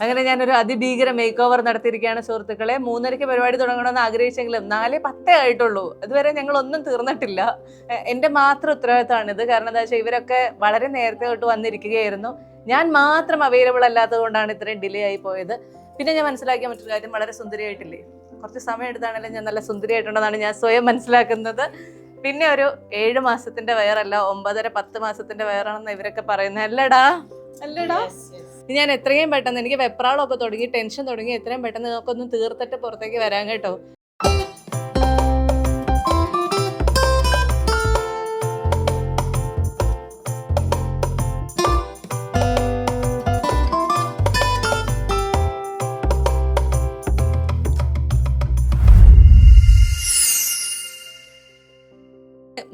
അങ്ങനെ ഞാനൊരു അതിഭീകര make over നടത്തിയിരിക്കുകയാണ് സുഹൃത്തുക്കളെ. 3:30 പരിപാടി തുടങ്ങണമെന്ന് ആഗ്രഹിച്ചെങ്കിലും 4:10 ആയിട്ടുള്ളൂ. അതുവരെ ഞങ്ങൾ ഒന്നും തീർന്നിട്ടില്ല. എൻ്റെ മാത്രം ഉത്തരവാദിത്തമാണിത്. കാരണം എന്താ വെച്ചാൽ ഇവരൊക്കെ വളരെ നേരത്തെ തൊട്ട് വന്നിരിക്കുകയായിരുന്നു. ഞാൻ മാത്രം അവൈലബിൾ അല്ലാത്തത് കൊണ്ടാണ് ഇത്രയും ഡിലേ ആയി പോയത്. പിന്നെ ഞാൻ മനസ്സിലാക്കിയ മറ്റൊരു കാര്യം, വളരെ സുന്ദരിയായിട്ടില്ലേ, കുറച്ച് സമയം എടുത്താണെങ്കിലും ഞാൻ നല്ല സുന്ദരിയായിട്ടുണ്ടെന്നാണ് ഞാൻ സ്വയം മനസ്സിലാക്കുന്നത്. പിന്നെ ഒരു 7 മാസത്തിന്റെ വയറല്ല, 9.5-10 മാസത്തിന്റെ വയറാണെന്ന് ഇവരൊക്കെ പറയുന്നത്. അല്ലടാ ഞാൻ എത്രയും പെട്ടെന്ന്, എനിക്ക് വെപ്രാളമൊക്കെ തുടങ്ങി, ടെൻഷൻ തുടങ്ങി, എത്രയും പെട്ടെന്ന് നിങ്ങൾക്കൊന്ന് തീർത്തിട്ട് പുറത്തേക്ക് വരാൻ കേട്ടോ.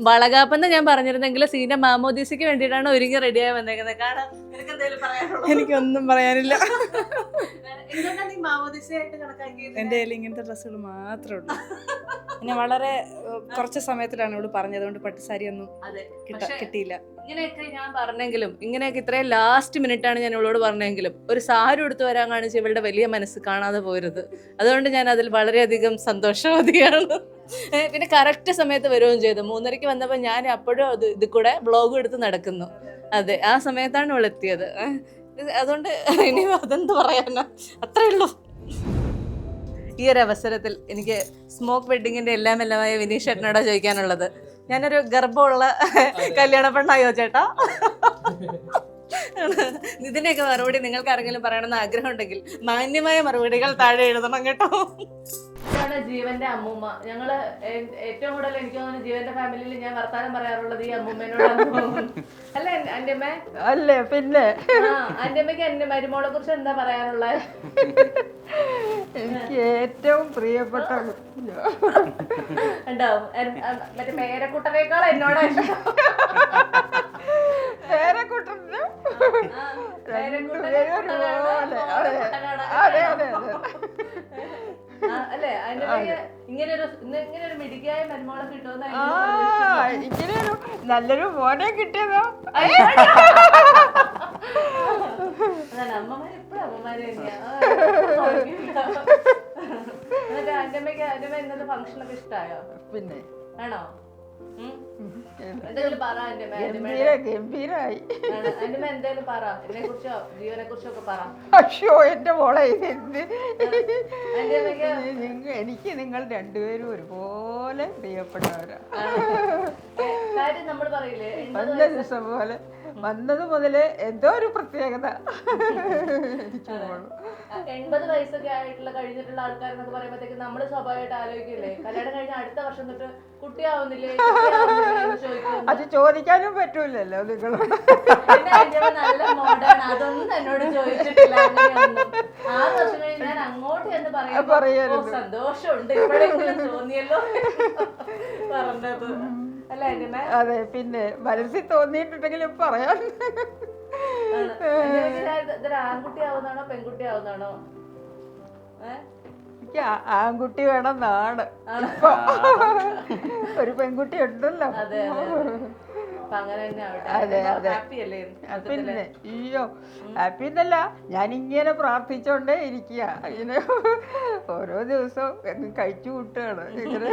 വളകാപ്പെന്ന് ഞാൻ പറഞ്ഞിരുന്നെങ്കിൽ സീന മാമോദീസയ്ക്ക് വേണ്ടിയിട്ടാണ് ഒരുങ്ങി റെഡിയായി വന്നേക്കുന്നത്. കാരണം എനിക്കൊന്നും പറയാനില്ല. നീ മാമോദീസയായിട്ട് കണക്കാക്കിയത്? എൻ്റെ കയ്യിൽ ഇങ്ങനത്തെ ഡ്രസ്സുകൾ മാത്രമേ ഉള്ളൂ. പിന്നെ വളരെ കുറച്ച് സമയത്തിലാണ് ഇവിടെ പറഞ്ഞത്, അതുകൊണ്ട് പട്ടുസാരി ഒന്നും കിട്ടിയില്ല. ഇങ്ങനെയൊക്കെ ഞാൻ പറഞ്ഞെങ്കിലും, ഇങ്ങനെയൊക്കെ ഇത്രയും ലാസ്റ്റ് മിനിറ്റാണ് ഞാൻ ഇവളോട് പറഞ്ഞെങ്കിലും, ഒരു സാരി എടുത്തു വരാൻ കാണിച്ച് ഇവളുടെ വലിയ മനസ്സ് കാണാതെ പോരുത്. അതുകൊണ്ട് ഞാൻ അതിൽ വളരെയധികം സന്തോഷവതിയാണ്. പിന്നെ കറക്റ്റ് സമയത്ത് വരികയും ചെയ്തു. 3:30 വന്നപ്പോൾ ഞാൻ അപ്പോഴും ഇത് കൂടെ വ്ളോഗും എടുത്ത് നടക്കുന്നു. അതെ, ആ സമയത്താണ് ഇവൾ എത്തിയത്. അതുകൊണ്ട് ഇനി അതെന്ത് പറയാനാ, അത്രേ ഉള്ളൂ. ഈ ഒരു അവസരത്തിൽ എനിക്ക് സ്മോക്ക് വെഡിങ്ങിന്റെ എല്ലാമായ വിനീഷ് ചേട്ടനോടാ ചോദിക്കാനുള്ളത്. ഞാനൊരു ഗർഭമുള്ള കല്യാണ പെണ്ണായോ ചേട്ടാ? ഇതിന്റെയൊക്കെ മറുപടി നിങ്ങൾക്ക് ആരെങ്കിലും പറയണമെന്ന് ആഗ്രഹം ഉണ്ടെങ്കിൽ മാന്യമായ മറുപടികൾ താഴെ എഴുതണം കേട്ടോ. ഇതാണ് ജീവന്റെ അമ്മൂമ്മ. ഞങ്ങള് ഏറ്റവും കൂടുതൽ എനിക്ക് തോന്നുന്നു ജീവന്റെ ഫാമിലിയിൽ ഞാൻ വർത്താനം പറയാറുള്ളത് ഈ അമ്മൂമ്മേനോടാണ്. അല്ലേ എന്റെ അമ്മ? അല്ലേ പിന്നെ. എന്റെ അമ്മയ്ക്ക് എന്റെ മരുമോളെ കുറിച്ച് എന്താ പറയാനുള്ളത്? എനിക്ക് ഏറ്റവും പ്രിയപ്പെട്ട ഉണ്ടാവും. മറ്റേ പേരക്കുട്ടനേക്കാൾ എന്നോടാ ഇഷ്ടം. അല്ലേ ഇങ്ങനൊരു മിടുക്കിയായ മരുമോളെ കിട്ടുമെന്ന് ഇങ്ങനെയൊരു നല്ലൊരു മോനെ കിട്ടിയതോ. അതാണ് അമ്മമാര് എപ്പോഴും അമ്മമാര് തന്നെയാ. എന്നിട്ട് അന്റമ്മ ഇന്നത്തെ ഫംഗ്ഷനൊക്കെ ഇഷ്ടമായോ? പിന്നെ ആണോ? എന്തെങ്കിലും പറ ഗംഭീരായി. എന്തേലും പറ, എന്നെ കുറിച്ചോ ജീവനെ കുറിച്ചൊക്കെ പറ. അയ്യോ എന്റെ മോളെ, എനിക്ക് നിങ്ങൾ രണ്ടുപേരും ഒരുപോലെ പ്രിയപ്പെട്ടവരാ. നമ്മൾ പറയില്ലേ, നല്ല ദിവസം പോലെ വന്നത് മുതല് എന്തോ ഒരു പ്രത്യേകത. 80 വയസ്സൊക്കെ ആയിട്ടുള്ള കഴിഞ്ഞിട്ടുള്ള ആൾക്കാരെന്നൊക്കെ പറയുമ്പോഴത്തേക്ക് നമ്മള് സ്വാഭാവികമായിട്ട് ആലോചിക്കില്ലേ, കല്യാണം കഴിഞ്ഞ അടുത്ത വർഷം തൊട്ട് കുട്ടിയാവുന്നില്ലേ അത് ചോദിക്കാനും പറ്റൂലല്ലോ നിങ്ങളോട്. നല്ല മോഡേൺ, അതൊന്നും എന്നോട് ചോദിച്ചിട്ടില്ല. 6 വർഷം കഴിഞ്ഞ് ഞാൻ അങ്ങോട്ട് എന്ന് പറയാൻ സന്തോഷമുണ്ട്, ഇപ്പോഴെങ്കിലും തോന്നിയല്ലോ പറഞ്ഞത്. അതെ, പിന്നെ മനസ്സിൽ തോന്നിയിട്ടുണ്ടെങ്കിലും പറയാൻ. ഇതൊരു ആൺകുട്ടി ആവുന്നാണോ പെൺകുട്ടി ആവുന്നാണോ? എനിക്ക് ആൺകുട്ടി വേണമെന്നാണ്. ഒരു പെൺകുട്ടി ഉണ്ടല്ലോ. അതെ പിന്നെ അയ്യോ ഹാപ്പി എന്നല്ല, ഞാനിങ്ങനെ പ്രാർത്ഥിച്ചോണ്ടേ ഇരിക്കുക. ഇങ്ങനെ ഓരോ ദിവസവും കഴിച്ചു കൂട്ടുകയാണ് ഇങ്ങനെ.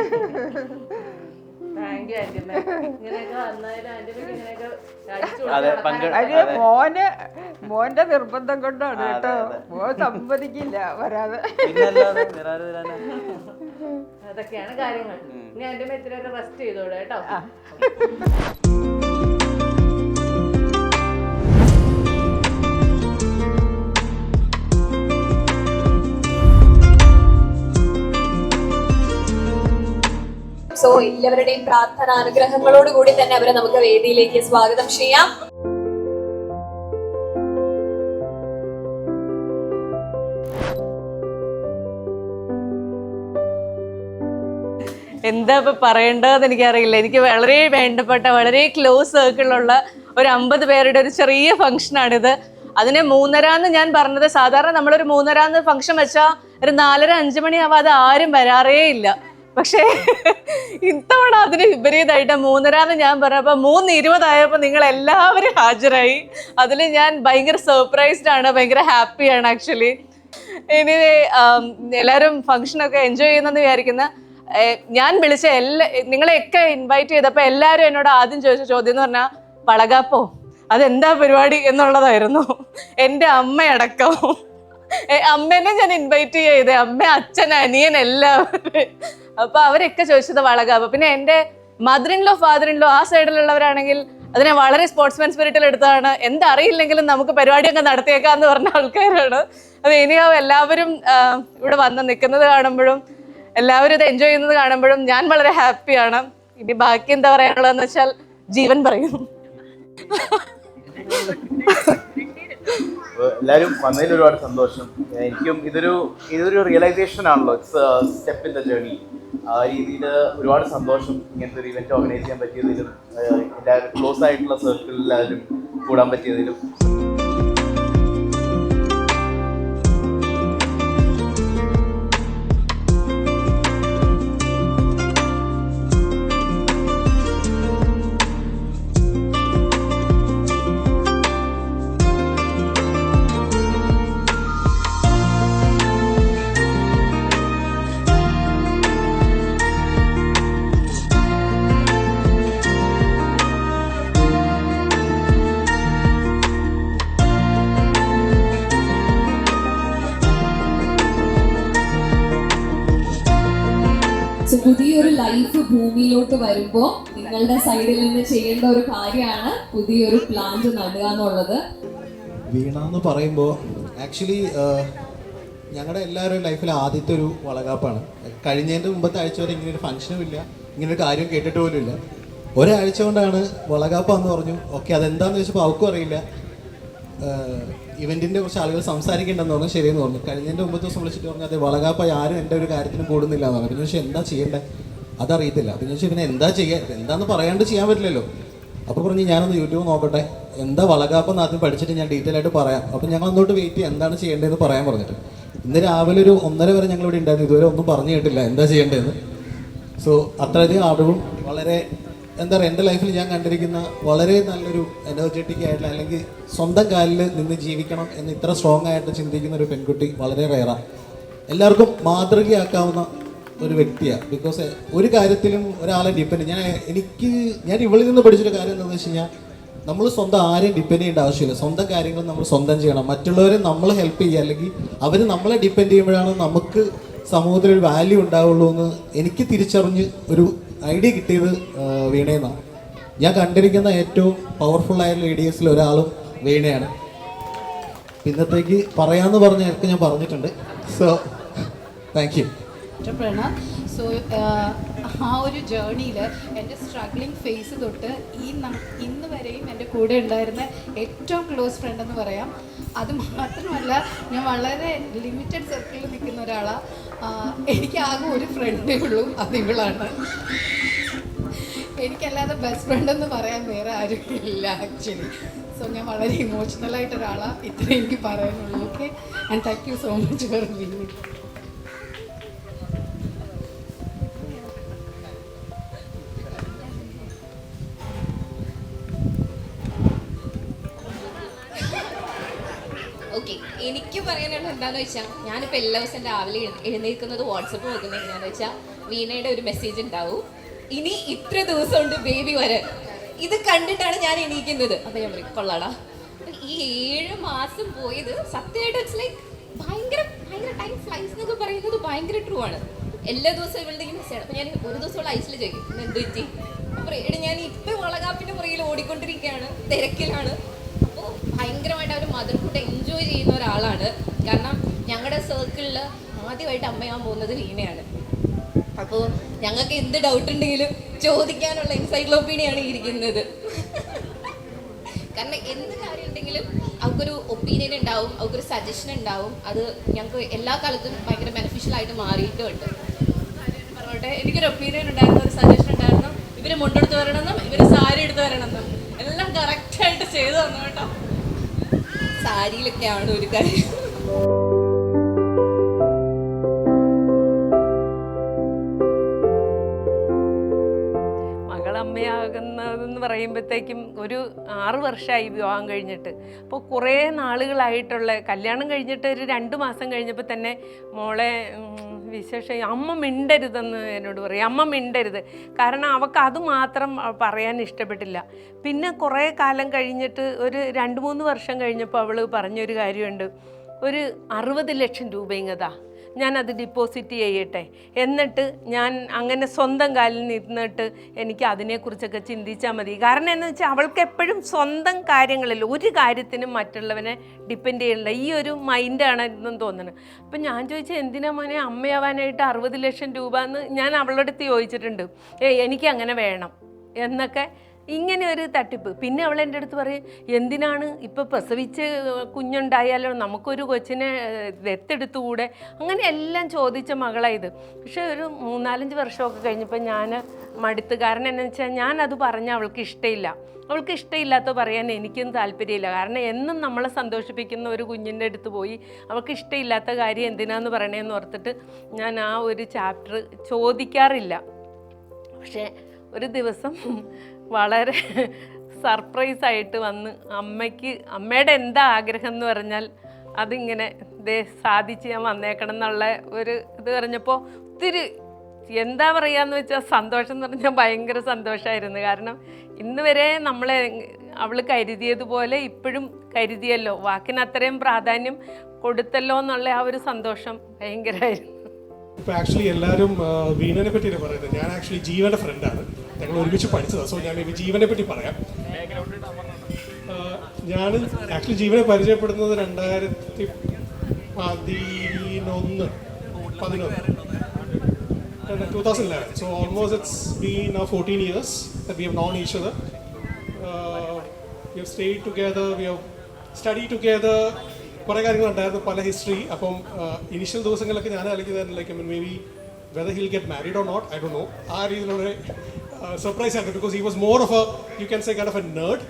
മോന്റെ നിർബന്ധം കൊണ്ടാണ് കേട്ടോ. മോൻ സമ്മതിക്കില്ല വരാതെ. അതൊക്കെയാണ് കാര്യങ്ങൾ. ഇനി എന്റെ മെത്തിനൊക്കെ റെസ്റ്റ് ചെയ്തോളൂ കേട്ടോ. സോ എല്ലാവരുടെയും പ്രാർത്ഥന അനുഗ്രഹങ്ങളോട് കൂടി തന്നെ അവരെ നമുക്ക് വേദിയിലേക്ക് സ്വാഗതം ചെയ്യാം. എന്താ ഇപ്പൊ പറയേണ്ടതെന്ന് എനിക്കറിയില്ല. എനിക്ക് വളരെ വേണ്ടപ്പെട്ട, വളരെ ക്ലോസ് സർക്കിളിലുള്ള ഒരു 50 പേരുടെ ഒരു ചെറിയ ഫംഗ്ഷനാണിത്. അതിന് 3:30 ഞാൻ പറഞ്ഞത്. സാധാരണ നമ്മളൊരു 3:30 ഫംഗ്ഷൻ വെച്ചാൽ ഒരു 4:30-5 മണിയാവാതെ ആരും വരാറേ ഇല്ല. പക്ഷേ ഇത്തവണ അതിന് വിപരീതമായിട്ട് 3:30 ഞാൻ പറഞ്ഞപ്പോൾ 3:20 നിങ്ങൾ എല്ലാവരും ഹാജരായി. അതിൽ ഞാൻ ഭയങ്കര സർപ്രൈസ്ഡ് ആണ്, ഭയങ്കര ഹാപ്പിയാണ് ആക്ച്വലി. എനിവേ എല്ലാവരും ഫംഗ്ഷനൊക്കെ എൻജോയ് ചെയ്യുന്നെന്ന് വിചാരിക്കുന്ന. ഞാൻ വിളിച്ച നിങ്ങളെയൊക്കെ ഇൻവൈറ്റ് ചെയ്തപ്പോൾ എല്ലാവരും എന്നോട് ആദ്യം ചോദിച്ച ചോദ്യം എന്ന് പറഞ്ഞാൽ വളകാപ്പോ അതെന്താ പരിപാടി എന്നുള്ളതായിരുന്നു. എൻ്റെ അമ്മയടക്കം. അമ്മേനെ ഞാൻ ഇൻവൈറ്റ് ചെയ്തേ, അമ്മ, അച്ഛൻ, അനിയൻ, എല്ലാവരും. അപ്പൊ അവരൊക്കെ ചോദിച്ചത് വളകാപ്പ്. പിന്നെ എൻ്റെ mother in law, father in law ആ സൈഡിലുള്ളവരാണെങ്കിൽ അതിനെ വളരെ സ്പോർട്സ്മാൻ സ്പിരിറ്റിൽ എടുത്താണ്. എന്തറിയില്ലെങ്കിലും നമുക്ക് പരിപാടിയൊക്കെ നടത്തിയേക്കാന്ന് പറഞ്ഞ ആൾക്കാരാണ്. അത് ഇനിയാവും എല്ലാവരും ഇവിടെ വന്ന് നിൽക്കുന്നത് കാണുമ്പോഴും എല്ലാവരും ഇത് എൻജോയ് ചെയ്യുന്നത് കാണുമ്പോഴും ഞാൻ വളരെ ഹാപ്പിയാണ്. ഇനി ബാക്കി എന്താ പറയാനുള്ളതെന്ന് വെച്ചാൽ ജീവൻ പറയും. എല്ലാവരും വന്നതിൽ ഒരുപാട് സന്തോഷം. എനിക്കും ഇതൊരു റിയലൈസേഷൻ ആണല്ലോ, it's step in the journey. ആ രീതിയിൽ ഒരുപാട് സന്തോഷം ഇങ്ങനത്തെ ഒരു ഇവന്റ് ഓർഗനൈസ് ചെയ്യാൻ പറ്റിയതിലും എല്ലാവരും ക്ലോസ് ആയിട്ടുള്ള സർക്കിളിൽ എല്ലാവരും കൂടാൻ പറ്റിയതിലും. പുതിയൊരു ലൈഫ് ഭൂമിയിലോട്ട് വരുമ്പോ നിങ്ങളുടെ സൈഡിൽ നിന്ന് ചെയ്യേണ്ട ഒരു കാര്യമാണ് പുതിയൊരു പ്ലാന്റ് നടുക എന്നുള്ളത്. വീണ എന്ന് പറയുമ്പോൾ ആക്ച്വലി ഞങ്ങളുടെ എല്ലാവരും ലൈഫിൽ ആദ്യത്തെ ഒരു വളകാപ്പാണ്. കഴിഞ്ഞതിൻ്റെ മുമ്പത്തെ ആഴ്ച വരെ ഇങ്ങനൊരു ഫംഗ്ഷനും ഇല്ല, ഇങ്ങനൊരു കാര്യം കേട്ടിട്ട് പോലും ഇല്ല. ഒരാഴ്ച കൊണ്ടാണ് വളകാപ്പാന്ന് പറഞ്ഞു. ഓക്കെ, അതെന്താണെന്ന് ചോദിച്ചപ്പോൾ അവൾക്കും അറിയില്ല. ഇവൻറ്റിൻ്റെ കുറച്ച് ആളുകൾ സംസാരിക്കേണ്ടെന്ന് പറഞ്ഞു. ശരിയെന്ന് പറഞ്ഞു. കഴിഞ്ഞതിൻ്റെ മുമ്പത്തെ ദിവസം വിളിച്ചിട്ട് പറഞ്ഞു അതെ വളകാപ്പ ആരും എൻ്റെ ഒരു കാര്യത്തിനും കൂടുന്നില്ല എന്ന് പറഞ്ഞു. പിന്നെ പക്ഷേ എന്താ ചെയ്യേണ്ടത് അതറിയത്തില്ല. പിന്നെ വെച്ചാൽ പിന്നെ എന്താന്ന് പറയാണ്ട് ചെയ്യാൻ പറ്റില്ലല്ലോ. അപ്പോൾ പറഞ്ഞ് ഞാനൊന്ന് യൂട്യൂബ് നോക്കട്ടെ, എന്താ വളകാപ്പെന്ന് ആദ്യം പഠിച്ചിട്ട് ഞാൻ ഡീറ്റെയിൽ ആയിട്ട് പറയാം. അപ്പോൾ ഞങ്ങൾ ഒന്നോട്ട് വെയിറ്റ് ചെയ്യാം എന്താണ് ചെയ്യേണ്ടതെന്ന് പറയാൻ പറഞ്ഞിട്ട്. ഇന്ന് രാവിലെ ഒരു 1:30 വരെ ഞങ്ങൾ ഇവിടെ ഉണ്ടായിരുന്നു. ഇതുവരെ ഒന്നും പറഞ്ഞു കേട്ടില്ല എന്താ ചെയ്യേണ്ടതെന്ന്. സോ അത്രയധികം ആളുകളും വളരെ എന്താ പറയുക, എൻ്റെ ലൈഫിൽ ഞാൻ കണ്ടിരിക്കുന്ന വളരെ നല്ലൊരു എനർജറ്റിക് ആയിട്ടുള്ള അല്ലെങ്കിൽ സ്വന്തം കാലിൽ നിന്ന് ജീവിക്കണം എന്ന് ഇത്ര സ്ട്രോങ് ആയിട്ട് ചിന്തിക്കുന്ന ഒരു പെൺകുട്ടി വളരെ റെയറാണ്. എല്ലാവർക്കും മാതൃകയാക്കാവുന്ന ഒരു വ്യക്തിയാണ്. ബിക്കോസ് ഒരു കാര്യത്തിലും ഒരാളെ ഡിപ്പെൻഡ് ഞാൻ ഇവളിൽ നിന്ന് പഠിച്ചൊരു കാര്യം എന്താണെന്ന് വെച്ച് കഴിഞ്ഞാൽ നമ്മൾ സ്വന്തം ആരെയും ഡിപ്പെൻഡ് ചെയ്യേണ്ട ആവശ്യമില്ല. സ്വന്തം കാര്യങ്ങൾ നമ്മൾ സ്വന്തം ചെയ്യണം. മറ്റുള്ളവരെ നമ്മൾ ഹെൽപ്പ് ചെയ്യുക അല്ലെങ്കിൽ അവർ നമ്മളെ ഡിപ്പെൻഡ് ചെയ്യുമ്പോഴാണ് നമുക്ക് സമൂഹത്തിലൊരു വാല്യൂ ഉണ്ടാവുള്ളൂ എന്ന് എനിക്ക് തിരിച്ചറിഞ്ഞ് ഒരു ഐഡിയ കിട്ടിയത് വീണയെന്നാണ്. ഞാൻ കണ്ടിരിക്കുന്ന ഏറ്റവും പവർഫുൾ ആയ ലേഡീസിൽ ഒരാളും വീണയാണ്. ഇന്നത്തേക്ക് പറയാമെന്ന് പറഞ്ഞൊക്കെ ഞാൻ പറഞ്ഞിട്ടുണ്ട്. So thank you. സോ ആ ഒരു ജേർണിയിൽ എൻ്റെ സ്ട്രഗ്ലിംഗ് ഫേസ് തൊട്ട് ഇന്ന് വരെയും എൻ്റെ കൂടെ ഉണ്ടായിരുന്ന ഏറ്റവും ക്ലോസ് ഫ്രണ്ട് എന്ന് പറയാം. അത് മാത്രമല്ല ഞാൻ വളരെ ലിമിറ്റഡ് സർക്കിളിൽ നിൽക്കുന്ന ഒരാളാണ്. എനിക്ക് ആകെ ഒരു ഫ്രണ്ടേ ഉള്ളൂ, അത് ഇവളാണ്. എനിക്കല്ലാതെ ബെസ്റ്റ് ഫ്രണ്ട് എന്ന് പറയാൻ വേറെ ആരും ഇല്ല ആക്ച്വലി. സോ ഞാൻ വളരെ ഇമോഷണലായിട്ടൊരാളാണ്. ഇത്രയും എനിക്ക് പറയാനുള്ളൂ. Okay, and thank you so much for being. Okay, എനിക്ക് പറയാനുള്ളത് എന്താണെന്ന് വെച്ചാൽ ഞാനിപ്പോൾ എല്ലാ ദിവസം രാവിലെ എഴുന്നേൽക്കുന്നത് വാട്സപ്പ് നോക്കുന്നത് എങ്ങനെയാണെന്ന് വെച്ചാൽ വീണയുടെ ഒരു മെസ്സേജ് ഉണ്ടാവും, ഇനി ഇത്ര ദിവസം ഉണ്ട് ബേബി വരെ. ഇത് കണ്ടിട്ടാണ് ഞാൻ എണീക്കുന്നത്. അപ്പോൾ ഞാൻ പറയും കൊള്ളാടാ. ഈ 7 മാസം പോയത് സത്യമായിട്ട് ഇറ്റ്സ് ലൈക്ക് ഭയങ്കര ടൈം ഫ്ലൈസ് എന്നൊക്കെ പറയുന്നത് ഭയങ്കര ട്രൂ ആണ്. എല്ലാ ദിവസവും ഇവളുടെ ഈ മെസ്സേജ്. അപ്പോൾ ഞാൻ ഒരു ദിവസം ഐസിൽ ചോദിക്കും എന്ത് പറ്റി. അപ്പോൾ എടാ ഞാൻ ഇപ്പം വളകാപ്പിൻ്റെ പുറകിൽ ഓടിക്കൊണ്ടിരിക്കുകയാണ്, തിരക്കിലാണ്. അപ്പോൾ ഭയങ്കരമായിട്ട് അവർ മദർഹുഡ് എൻജോയ് ചെയ്യുന്ന ഒരാളാണ്. കാരണം ഞങ്ങളുടെ സർക്കിളിൽ ആദ്യമായിട്ട് അമ്മയാൻ പോകുന്നത് വീണയാണ്. അപ്പോൾ ഞങ്ങൾക്ക് എന്ത് ഡൗട്ട് ഉണ്ടെങ്കിലും ചോദിക്കാനുള്ള എൻസൈക്ലോപ്പീഡിയാണ് ഇരിക്കുന്നത്. കാരണം എന്ത് കാര്യം ഉണ്ടെങ്കിലും അവൾക്കൊരു ഒപ്പീനിയൻ ഉണ്ടാവും, അവൾക്കൊരു സജഷൻ ഉണ്ടാവും. അത് ഞങ്ങൾക്ക് എല്ലാ കാലത്തും ഭയങ്കര ബെനിഫിഷ്യൽ ആയിട്ട് മാറിയിട്ടുമുണ്ട്. പറഞ്ഞോട്ടെ, എനിക്കൊരു ഒപ്പീനിയൻ ഉണ്ടായിരുന്നു, ഒരു സജഷൻ ഉണ്ടായിരുന്നു. ഇവർ മുണ്ടെടുത്ത് വരണമെന്നും ഇവർ സാരി എടുത്ത് വരണമെന്നും എല്ലാം കറക്റ്റായിട്ട് ചെയ്തു തന്നു കേട്ടോ. സാരിയിലൊക്കെയാണ് ഒരു കാര്യം. പറയുമ്പോഴത്തേക്കും ഒരു 6 വർഷമായി വിവാഹം കഴിഞ്ഞിട്ട്. അപ്പോൾ കുറേ നാളുകളായിട്ടുള്ള കല്യാണം കഴിഞ്ഞിട്ട് ഒരു 2 മാസം കഴിഞ്ഞപ്പോൾ തന്നെ മോളെ വിശേഷം അമ്മ മിണ്ടരുതെന്ന് എന്നോട് പറയും. അമ്മ മിണ്ടരുത്, കാരണം അവൾക്ക് അത് മാത്രം പറയാൻ ഇഷ്ടപ്പെട്ടില്ല. പിന്നെ കുറേ കാലം കഴിഞ്ഞിട്ട് ഒരു 2-3 വർഷം കഴിഞ്ഞപ്പോൾ അവൾ പറഞ്ഞൊരു കാര്യമുണ്ട്, ഒരു 60 ലക്ഷം രൂപ ഇങ്ങതാ, ഞാനത് ഡിപ്പോസിറ്റ് ചെയ്യട്ടെ, എന്നിട്ട് ഞാൻ അങ്ങനെ സ്വന്തം കാലിൽ നിന്നിട്ട് എനിക്ക് അതിനെക്കുറിച്ചൊക്കെ ചിന്തിച്ചാൽ മതി. കാരണം എന്ന് വെച്ചാൽ അവൾക്ക് എപ്പോഴും സ്വന്തം കാര്യങ്ങളിൽ ഒരു കാര്യത്തിനും മറ്റുള്ളവനെ ഡിപ്പെൻഡ് ചെയ്യണില്ല, ഈ ഒരു മൈൻഡാണ് ഇതെന്ന് തോന്നുന്നത്. അപ്പം ഞാൻ ചോദിച്ചാൽ എന്തിനാ മോനെ അമ്മയാവാനായിട്ട് 60 ലക്ഷം രൂപ എന്ന് ഞാൻ അവളുടെ അടുത്ത് ചോദിച്ചിട്ടുണ്ട്. എനിക്ക് അങ്ങനെ വേണം എന്നൊക്കെ, ഇങ്ങനെ ഒരു തട്ടിപ്പ്. പിന്നെ അവൾ എൻ്റെ അടുത്ത് പറയും, എന്തിനാണ് ഇപ്പോൾ പ്രസവിച്ച് കുഞ്ഞുണ്ടായാലോ നമുക്കൊരു കൊച്ചിനെ ദത്തെടുത്തുകൂടെ, അങ്ങനെ എല്ലാം ചോദിച്ച മകളായത്. പക്ഷേ ഒരു 3-4 വർഷമൊക്കെ കഴിഞ്ഞപ്പോൾ ഞാൻ മടുത്ത്. കാരണം എന്താണെന്ന് വെച്ചാൽ ഞാനത് പറഞ്ഞാൽ അവൾക്ക് ഇഷ്ടമില്ല. അവൾക്ക് ഇഷ്ടമില്ലാത്ത പറയാൻ എനിക്കും താല്പര്യമില്ല. കാരണം എന്നും നമ്മളെ സന്തോഷിപ്പിക്കുന്ന ഒരു കുഞ്ഞിൻ്റെ അടുത്ത് പോയി അവൾക്ക് ഇഷ്ടമില്ലാത്ത കാര്യം എന്തിനാന്ന് പറയണേന്ന് ഓർത്തിട്ട് ഞാൻ ആ ഒരു ചാപ്റ്റർ ചോദിക്കാറില്ല. പക്ഷേ ഒരു ദിവസം വളരെ സർപ്രൈസായിട്ട് വന്ന് അമ്മയുടെ എന്താ ആഗ്രഹം എന്ന് പറഞ്ഞാൽ അതിങ്ങനെ സാധിച്ച് ഞാൻ വന്നേക്കണം എന്നുള്ള ഒരു ഇത് പറഞ്ഞപ്പോൾ ഒത്തിരി എന്താ പറയുകയെന്ന് വെച്ചാൽ സന്തോഷം എന്ന് പറഞ്ഞാൽ ഭയങ്കര സന്തോഷമായിരുന്നു. കാരണം ഇന്ന് വരെ അവൾ കരുതിയതുപോലെ ഇപ്പോഴും കരുതിയല്ലോ, വാക്കിന് അത്രയും പ്രാധാന്യം കൊടുത്തല്ലോ എന്നുള്ള ആ ഒരു സന്തോഷം ഭയങ്കരമായിരുന്നു. ഇപ്പോൾ ആക്ച്വലി എല്ലാവരും വീണനെ പറ്റിയാണ് പറയുന്നത്. ഞാൻ ആക്ച്വലി ജീവൻ്റെ ഫ്രണ്ടാണ്, ഞങ്ങൾ ഒരുമിച്ച് പഠിച്ചതാണ്. സോ ഞാൻ ജീവനെ പറ്റി പറയാം. ഞാൻ ആക്ച്വലി ജീവനെ പരിചയപ്പെടുന്നത് 2011. So almost it's been 14 years that we have known each other. We have stayed together, we have studied together. കുറേ കാര്യങ്ങളുണ്ടായിരുന്നു, പല ഹിസ്റ്ററി. അപ്പം ഇനിഷ്യൽ ദിവസങ്ങളിലൊക്കെ ഞാൻ ആലോചിക്കുന്നത് like maybe whether he'll get married or not, I don't know. ആ രീതിയിലുള്ള surprise ആയിരുന്നു. Because he was more of a you can say kind of a nerd.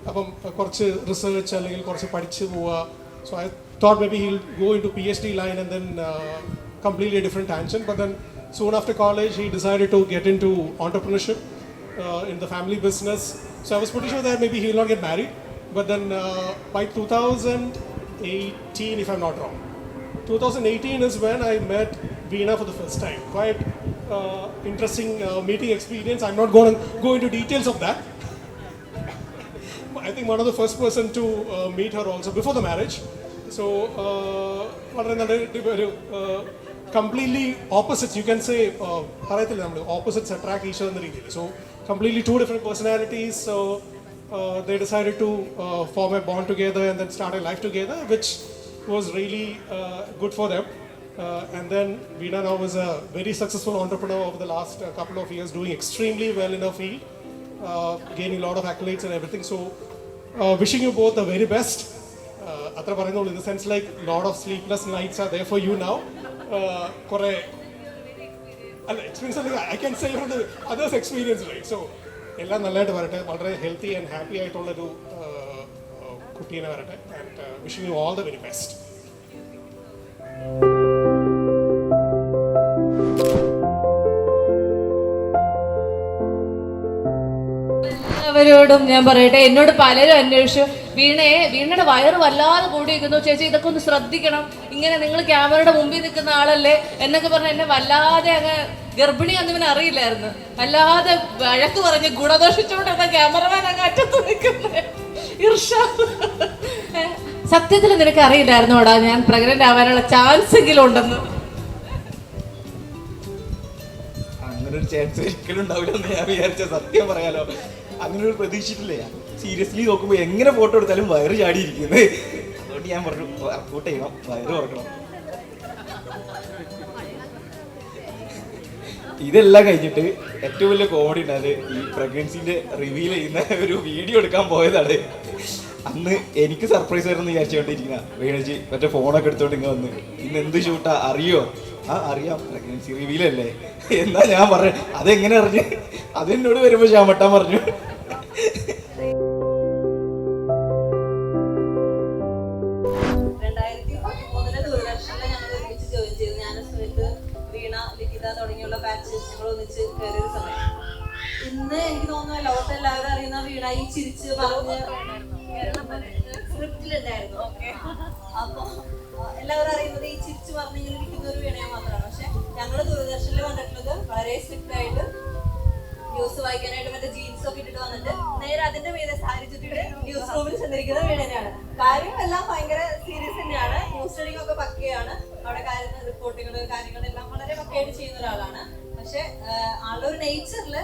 അപ്പം കുറച്ച് റിസർച്ച് അല്ലെങ്കിൽ കുറച്ച് പഠിച്ച് പോവുക. So I thought maybe he'll go into PhD line and then completely a different tangent. But then soon after college he decided to get into entrepreneurship in the family business. So I was pretty sure that maybe he will not get married. But then by 2018, if I'm not wrong, 2018 is when I met Veena for the first time. Quite interesting meeting experience. I'm not going to go into details of that. I think one of the first person to meet her also before the marriage. So completely opposites, you can say, opposites attract each other in the region. So completely two different personalities. So they decided to form a bond together and then start a life together, which was really good for them. And then Veena now is a very successful entrepreneur over the last couple of years, doing extremely well in her field, gaining a lot of accolades and everything. So wishing you both the very best. Atra parayunnollu, in the sense like lot of sleepless nights are there for you now. Kore experience I can say from the others experience, right? So എല്ലാം നല്ലതായിട്ട് വരട്ടെ, വളരെ healthy and happy ആയിട്ടുള്ളൊരു കുട്ടീനെ വരട്ടെ. And wishing you all the very best. എല്ലാവരോടും ഞാൻ പറയട്ടെ, എന്നോട് പലരും അന്വേഷിച്ചു, വീണയുടെ വയറ് വല്ലാതെ കൂടിയിരിക്കുന്നു ചേച്ചി, ഇതൊക്കെ ഒന്ന് ശ്രദ്ധിക്കണം, ഇങ്ങനെ നിങ്ങൾ ക്യാമറയുടെ മുമ്പിൽ നിൽക്കുന്ന ആളല്ലേ എന്നൊക്കെ പറഞ്ഞ് എന്നെ വല്ലാതെ അങ്ങ് ഗർഭിണി അന്നിവന് അറിയില്ലായിരുന്നു, വല്ലാതെ വഴക്ക് പറഞ്ഞ് ഗുണദോഷിച്ചുകൊണ്ടാണ് ക്യാമറമാൻ അങ്ങ് അറ്റത്ത് നിൽക്കുന്നത്. സത്യത്തിൽ നിനക്ക് അറിയില്ലായിരുന്നോടാ ഞാൻ പ്രഗ്നന്റ് ആവാനുള്ള ചാൻസ് എങ്കിലും ഉണ്ടെന്ന്? അങ്ങനെ ഒരു ചാൻസ് ഒരിക്കലും ഉണ്ടാവില്ലെന്ന് ഞാൻ വിചാരിച്ച, സത്യം പറയാലോ. അങ്ങനെ ഒരു പ്രതീക്ഷിച്ചിട്ടില്ല. സീരിയസ്ലി നോക്കുമ്പോൾ എങ്ങനെ ഫോട്ടോ എടുത്താലും വയറ് ചാടിയിരിക്കുന്നത്. അതുകൊണ്ട് ഞാൻ പറഞ്ഞു വർക്കൗട്ട് ചെയ്യണം, വയറ് കുറക്കണം. ഇതെല്ലാം കഴിഞ്ഞിട്ട് ഏറ്റവും വലിയ കോമഡി ഉണ്ടായത് ഈ പ്രഗ്നൻസിന്റെ റിവീൽ ചെയ്യുന്ന ഒരു വീഡിയോ എടുക്കാൻ പോയതാണ്. അന്ന് എനിക്ക് സർപ്രൈസ് ആയിരുന്നു വിചാരിച്ചുകൊണ്ടിരിക്കുന്ന വേണിച്ച് മറ്റേ ഫോണൊക്കെ എടുത്തോണ്ട് ഇങ്ങനെ വന്ന്, ഇന്ന് എന്ത് ഷൂട്ടാ അറിയോ? അറിയാം, പ്രഗ്നൻസി റിവീലല്ലേ. എന്നാ ഞാൻ പറഞ്ഞു അതെങ്ങനെ അറിഞ്ഞ്? അതെന്നോട് വരുമ്പോൾ ചാമട്ടാൻ പറഞ്ഞു. തുടങ്ങിയുള്ള ബാച്ച് ഞങ്ങൾ ഒന്നിച്ച് കയറിയൊരു സമയം ഇന്ന് എനിക്ക് തോന്നുന്നു ലോകത്തെല്ലാവരും അറിയുന്ന വീണ ഈ ചിരിച്ച് പറഞ്ഞ് സ്ക്രിപ്റ്റിലുണ്ടായിരുന്നു. അപ്പൊ എല്ലാവരും അറിയുന്നത് ഈ ചിരിച്ച് പറഞ്ഞിങ്ങനെ ഇരിക്കുന്ന ഒരു വീണയെ മാത്രമാണ്. പക്ഷെ ഞങ്ങള് ദൂരദർശനിൽ കണ്ടിട്ടുള്ളത് വളരെ സ്ട്രിക്റ്റ് ആയിട്ട് ന്യൂസ് വായിക്കാനായിട്ട് മറ്റേ ജീൻസ് ഒക്കെ ഇട്ടിട്ട് വന്നിട്ട് നേരെ അതിന്റെ മീതെ സാരി ചുറ്റിട്ട് ന്യൂസ് റൂമിൽ ചെന്നിരിക്കുന്ന വീണേനെയാണ്. കാര്യങ്ങളെല്ലാം ഭയങ്കര സീരിയസ് തന്നെയാണ്. ന്യൂസ് റീഡിംഗ് ഒക്കെ പക്കയാണ്. അവിടെ കാര്യങ്ങൾ റിപ്പോർട്ടുകൾ കാര്യങ്ങളെല്ലാം വളരെ പക്കയായിട്ട് ചെയ്യുന്ന ഒരാളാണ്. പക്ഷെ ആളുടെ ഒരു നേച്ചറിൽ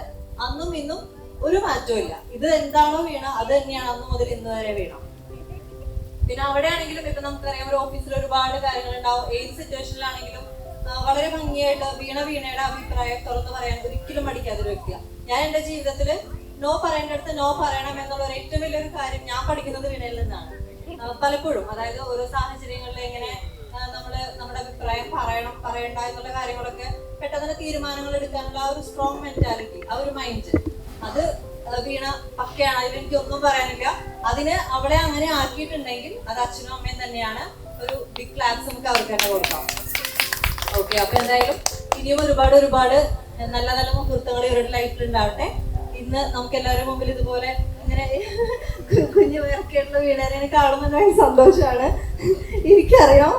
അന്നും ഇന്നും ഒരു മാറ്റവും ഇല്ല. ഇത് എന്താണോ വീണ അത് തന്നെയാണ് അന്ന് മുതൽ ഇന്ന് വരെ വീണ. പിന്നെ അവിടെ ആണെങ്കിലും ഇപ്പൊ നമുക്കറിയാം ഒരു ഓഫീസിൽ ഒരുപാട് കാര്യങ്ങൾ ഉണ്ടാവും. ഏത് സിറ്റുവേഷനിലാണെങ്കിലും വളരെ ഭംഗിയായിട്ട് വീണയുടെ അഭിപ്രായം തുറന്നു പറയാൻ ഒരിക്കലും മടിക്കാത്തൊരു വ്യക്തിയാണ്. ഞാൻ എന്റെ ജീവിതത്തില് നോ പറയേണ്ടടുത്ത് നോ പറയണം എന്നുള്ള ഒരു ഏറ്റവും വലിയൊരു കാര്യം ഞാൻ പഠിക്കുന്നത് വീണയിൽ നിന്നാണ്. പലപ്പോഴും അതായത് ഓരോ സാഹചര്യങ്ങളിൽ എങ്ങനെ നമ്മുടെ അഭിപ്രായം പറയണ്ട എന്നുള്ള കാര്യങ്ങളൊക്കെ പെട്ടെന്ന് തീരുമാനങ്ങൾ എടുക്കാനുള്ള ആ ഒരു സ്ട്രോങ് മെന്റാലിറ്റി, ആ ഒരു മൈൻഡ്, അത് വീണ പക്കയാണ്. അതിലെനിക്ക് ഒന്നും പറയാനില്ല. അതിന് അവളെ അങ്ങനെ ആക്കിയിട്ടുണ്ടെങ്കിൽ അത് അച്ഛനും അമ്മയും തന്നെയാണ്. ഒരു ബിഗ് ക്ലാപ്സ് നമുക്ക് അവർക്ക് തന്നെ കൊടുക്കാം. ഓക്കെ, അപ്പൊ എന്തായാലും ഇനിയും ഒരുപാട് നല്ല നല്ല മുഹൂർത്തങ്ങൾ ഇവരുടെ ലൈഫിൽ ഉണ്ടാവട്ടെ. ഇന്ന് നമുക്ക് എല്ലാവരുടെ മുമ്പിൽ ഇതുപോലെ ഇങ്ങനെ കുഞ്ഞു പേർക്കായിട്ടുള്ള വീണേനെ കാണുമ്പോൾ ഭയങ്കര സന്തോഷമാണ്. എനിക്കറിയാം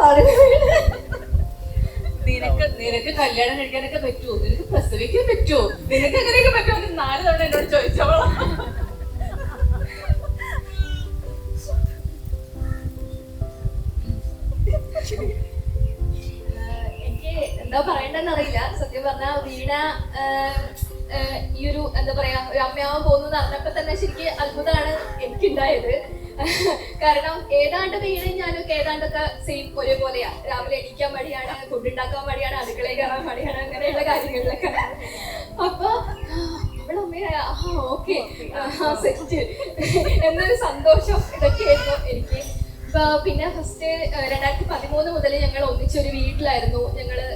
നിനക്ക് കല്യാണം കഴിക്കാനൊക്കെ പറ്റുമോ? നിനക്ക് പ്രസവിക്കാൻ പറ്റുമോ? നിനക്ക് അങ്ങനെയൊക്കെ പറ്റുമോ? 4 തവണ എന്നോട് ചോദിച്ചോളാം. എനിക്ക് എന്താ പറയണ്ടെന്ന് അറിയില്ല. സത്യം പറഞ്ഞാൽ വീണ ഈ ഒരു എന്താ പറയാ ഒരു അമ്മയാവാൻ പോകുന്നത് അറിഞ്ഞപ്പോ തന്നെ ശരിക്കും അത്ഭുതമാണ് എനിക്കുണ്ടായത്. കാരണം ഏതാണ്ട് വീണയും ഞാനൊക്കെ ഏതാണ്ടൊക്കെ സെയിം ഒരേപോലെയാ. രാവിലെ എണീക്കാൻ മടിയാണ്, ഫുഡ് ഉണ്ടാക്കാൻ മടിയാണ്, അടുക്കളയിൽ കയറാൻ മടിയാണ്, അങ്ങനെയുള്ള കാര്യങ്ങളിലൊക്കെ. അപ്പൊ അവളമ്മയാ ഓക്കെ സെറ്റ് എന്നൊരു സന്തോഷം ഇതൊക്കെയായിരുന്നു എനിക്ക്. പിന്നെ ഫസ്റ്റ് 2013 മുതൽ ഞങ്ങൾ ഒന്നിച്ചൊരു വീട്ടിലായിരുന്നു ഞങ്ങള്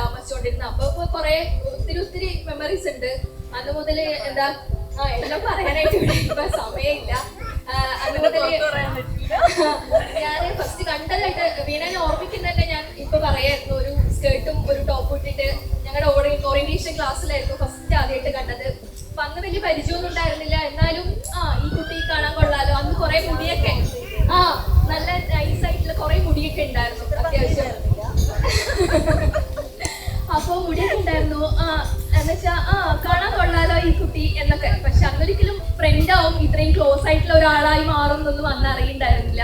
താമസിച്ചുകൊണ്ടിരുന്നത്. അപ്പൊ കുറെ ഒത്തിരി മെമ്മറീസ് ഉണ്ട്. അന്ന് മുതൽ എന്താ എല്ലാം പറയാനായിട്ട് ഇപ്പൊ സമയമില്ല. അന്ന് മുതൽ ഞാൻ ഫസ്റ്റ് കണ്ടതായിട്ട് വീണ ഓർമ്മിക്കുന്നതന്നെ ഞാൻ ഇപ്പൊ പറയായിരുന്നു. ഒരു സ്കേർട്ടും ഒരു ടോപ്പും ഇട്ടിട്ട് ഞങ്ങളുടെ ഓറിയന്റേഷൻ ക്ലാസ്സിലായിരുന്നു ഫസ്റ്റ് ആദ്യമായിട്ട് കണ്ടത്. അപ്പൊ അന്ന് വലിയ പരിചയമൊന്നും ഉണ്ടായിരുന്നില്ല. എന്നാലും ഈ കുട്ടി കാണാൻ കൊള്ളാലോ. അന്ന് കുറെ മുടിയൊക്കെ നല്ല നൈസ് ആയിട്ടുള്ള കുറെ മുടിയൊക്കെ ഉണ്ടായിരുന്നു അത്യാവശ്യം. അപ്പൊ മുടിയൊക്കെ ഉണ്ടായിരുന്നു. എന്നുവെച്ചാ കാണാൻ കൊള്ളാലോ ഈ കുട്ടി എന്നൊക്കെ. പക്ഷെ അന്നൊരിക്കലും ഫ്രണ്ട് ആവും ഇത്രയും ക്ലോസ് ആയിട്ടുള്ള ഒരാളായി മാറും എന്നൊന്നും അന്ന് അറിയണ്ടായിരുന്നില്ല.